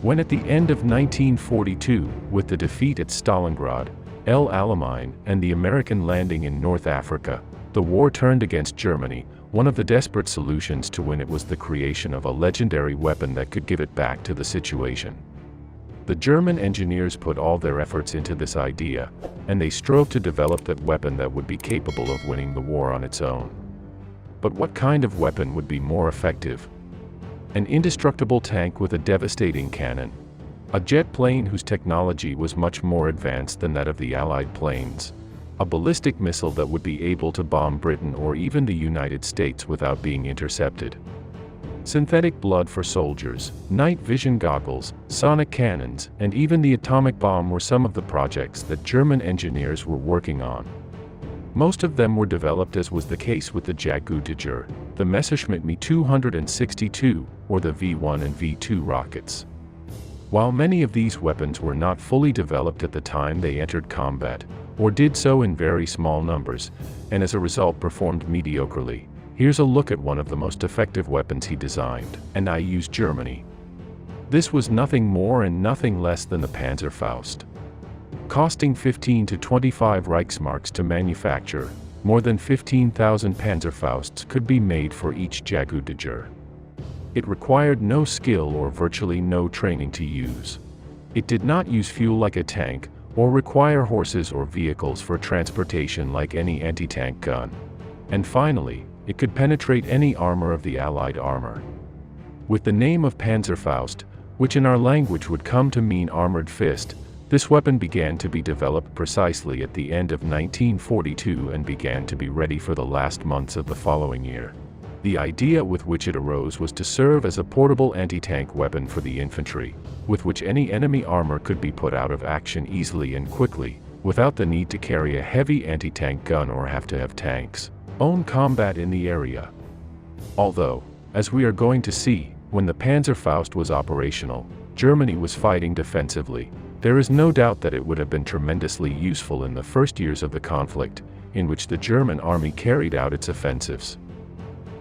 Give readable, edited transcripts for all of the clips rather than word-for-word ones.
When at the end of 1942, with the defeat at Stalingrad, El Alamein, and the American landing in North Africa, the war turned against Germany. One of the desperate solutions to win it was the creation of a legendary weapon that could give it back to the situation. The German engineers put all their efforts into this idea, and they strove to develop that weapon that would be capable of winning the war on its own. But what kind of weapon would be more effective? An indestructible tank with a devastating cannon. A jet plane whose technology was much more advanced than that of the Allied planes. A ballistic missile that would be able to bomb Britain or even the United States without being intercepted. Synthetic blood for soldiers, night vision goggles, sonic cannons, and even the atomic bomb were some of the projects that German engineers were working on. Most of them were developed, as was the case with the Jahrhundertjäger, the Messerschmitt Me 262, or the V-1 and V-2 rockets. While many of these weapons were not fully developed at the time they entered combat, or did so in very small numbers, and as a result performed mediocrely, here's a look at one of the most effective weapons he designed, and I used Germany. This was nothing more and nothing less than the Panzerfaust. Costing 15 to 25 Reichsmarks to manufacture, more than 15,000 Panzerfausts could be made for each Jahrhundertjäger. It required no skill or virtually no training to use. It did not use fuel like a tank, or require horses or vehicles for transportation like any anti-tank gun. And finally, it could penetrate any armor of the Allied armor. With the name of Panzerfaust, which in our language would come to mean armored fist, this weapon began to be developed precisely at the end of 1942 and began to be ready for the last months of the following year. The idea with which it arose was to serve as a portable anti-tank weapon for the infantry, with which any enemy armor could be put out of action easily and quickly, without the need to carry a heavy anti-tank gun or have to have tanks own combat in the area. Although, as we are going to see, when the Panzerfaust was operational, Germany was fighting defensively, there is no doubt that it would have been tremendously useful in the first years of the conflict, in which the German army carried out its offensives.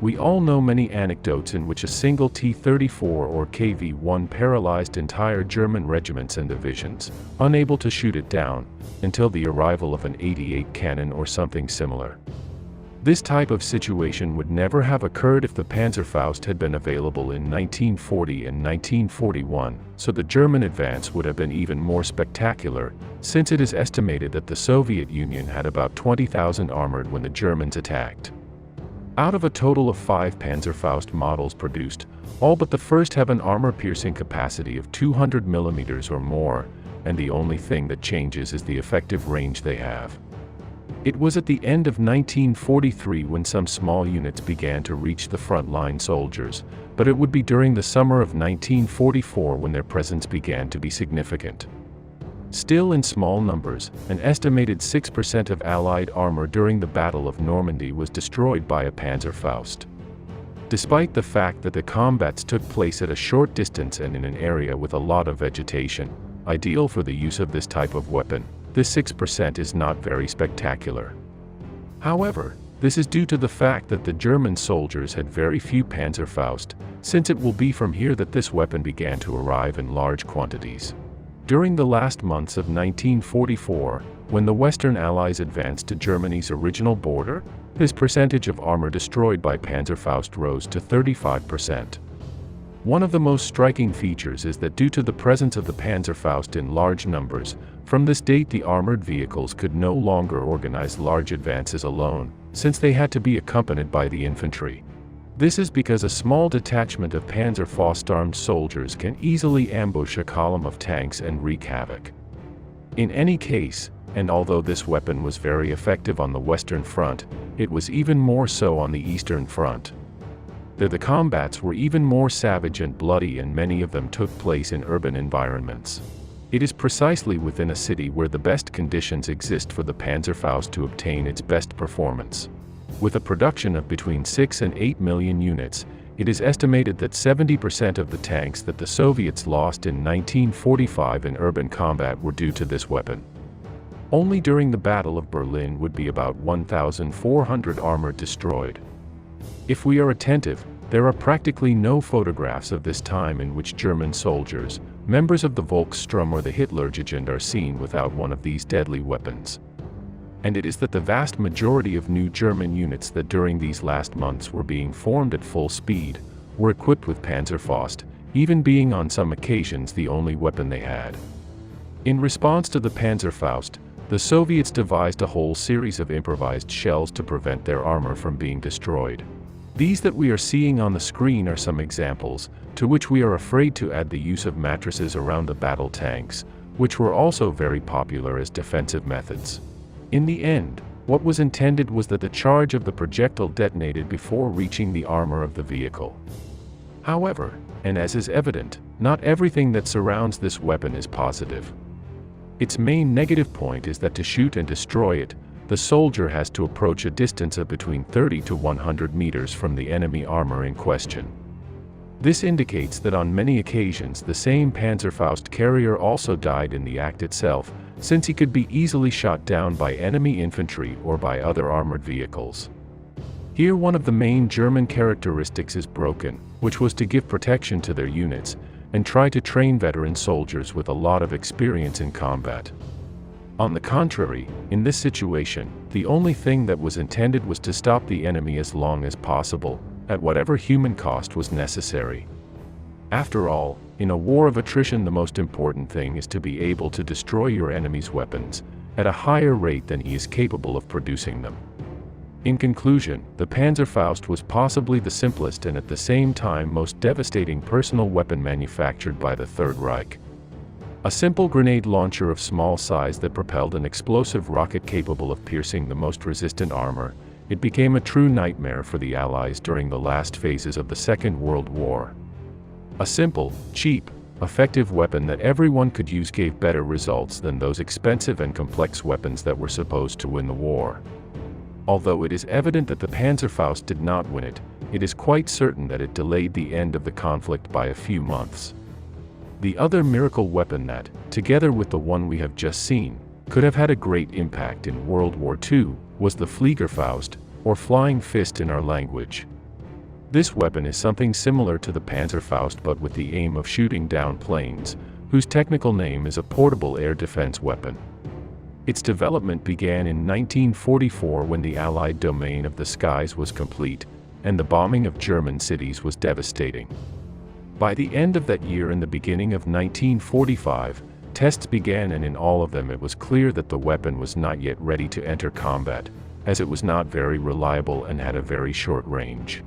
We all know many anecdotes in which a single T-34 or KV-1 paralyzed entire German regiments and divisions, unable to shoot it down, until the arrival of an 88 cannon or something similar. This type of situation would never have occurred if the Panzerfaust had been available in 1940 and 1941, so the German advance would have been even more spectacular, since it is estimated that the Soviet Union had about 20,000 armored when the Germans attacked. Out of a total of 5 Panzerfaust models produced, all but the first have an armor-piercing capacity of 200 mm or more, and the only thing that changes is the effective range they have. It was at the end of 1943 when some small units began to reach the front-line soldiers, but it would be during the summer of 1944 when their presence began to be significant. Still in small numbers, an estimated 6% of Allied armor during the Battle of Normandy was destroyed by a Panzerfaust. Despite the fact that the combats took place at a short distance and in an area with a lot of vegetation, ideal for the use of this type of weapon, this 6% is not very spectacular. However, this is due to the fact that the German soldiers had very few Panzerfaust, since it will be from here that this weapon began to arrive in large quantities. During the last months of 1944, when the Western Allies advanced to Germany's original border, this percentage of armor destroyed by Panzerfaust rose to 35%. One of the most striking features is that due to the presence of the Panzerfaust in large numbers, from this date the armored vehicles could no longer organize large advances alone, since they had to be accompanied by the infantry. This is because a small detachment of Panzerfaust-armed soldiers can easily ambush a column of tanks and wreak havoc. In any case, and although this weapon was very effective on the Western Front, it was even more so on the Eastern Front. There the combats were even more savage and bloody, and many of them took place in urban environments. It is precisely within a city where the best conditions exist for the Panzerfaust to obtain its best performance. With a production of between 6 and 8 million units, it is estimated that 70% of the tanks that the Soviets lost in 1945 in urban combat were due to this weapon. Only during the Battle of Berlin would be about 1,400 armor destroyed. If we are attentive, there are practically no photographs of this time in which German soldiers, members of the Volkssturm or the Hitlerjugend are seen without one of these deadly weapons. And it is that the vast majority of new German units that during these last months were being formed at full speed were equipped with Panzerfaust, even being on some occasions the only weapon they had. In response to the Panzerfaust, the Soviets devised a whole series of improvised shells to prevent their armor from being destroyed. These that we are seeing on the screen are some examples, to which we are afraid to add the use of mattresses around the battle tanks, which were also very popular as defensive methods. In the end, what was intended was that the charge of the projectile detonated before reaching the armor of the vehicle. However, and as is evident, not everything that surrounds this weapon is positive. Its main negative point is that to shoot and destroy it, the soldier has to approach a distance of between 30 to 100 meters from the enemy armor in question. This indicates that on many occasions the same Panzerfaust carrier also died in the act itself, since he could be easily shot down by enemy infantry or by other armored vehicles. Here one of the main German characteristics is broken, which was to give protection to their units, and try to train veteran soldiers with a lot of experience in combat. On the contrary, in this situation, the only thing that was intended was to stop the enemy as long as possible, at whatever human cost was necessary. After all, in a war of attrition the most important thing is to be able to destroy your enemy's weapons, at a higher rate than he is capable of producing them. In conclusion, the Panzerfaust was possibly the simplest and at the same time most devastating personal weapon manufactured by the Third Reich. A simple grenade launcher of small size that propelled an explosive rocket capable of piercing the most resistant armor, it became a true nightmare for the Allies during the last phases of the Second World War. A simple, cheap, effective weapon that everyone could use gave better results than those expensive and complex weapons that were supposed to win the war. Although it is evident that the Panzerfaust did not win it, it is quite certain that it delayed the end of the conflict by a few months. The other miracle weapon that, together with the one we have just seen, could have had a great impact in World War II, was the Fliegerfaust, or flying fist in our language. This weapon is something similar to the Panzerfaust but with the aim of shooting down planes, whose technical name is a portable air defense weapon. Its development began in 1944 when the Allied domain of the skies was complete, and the bombing of German cities was devastating. By the end of that year and the beginning of 1945, tests began and in all of them it was clear that the weapon was not yet ready to enter combat, as it was not very reliable and had a very short range.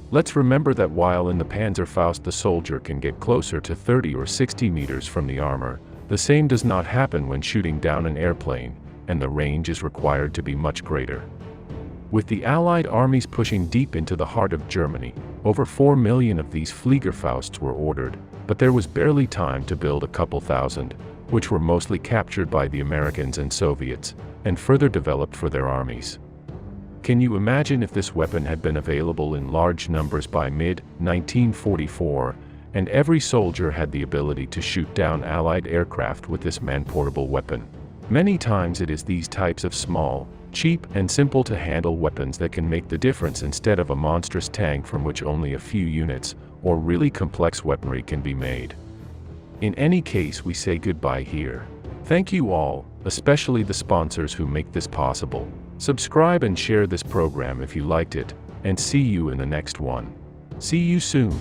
Let's remember that while in the Panzerfaust the soldier can get closer to 30 or 60 meters from the armor, the same does not happen when shooting down an airplane, and the range is required to be much greater. With the Allied armies pushing deep into the heart of Germany, over 4 million of these Fliegerfausts were ordered, but there was barely time to build a couple thousand, which were mostly captured by the Americans and Soviets, and further developed for their armies. Can you imagine if this weapon had been available in large numbers by mid-1944, and every soldier had the ability to shoot down Allied aircraft with this man-portable weapon? Many times it is these types of small, cheap and simple to handle weapons that can make the difference instead of a monstrous tank from which only a few units, or really complex weaponry can be made. In any case, we say goodbye here. Thank you all, especially the sponsors who make this possible. Subscribe and share this program if you liked it, and see you in the next one. See you soon.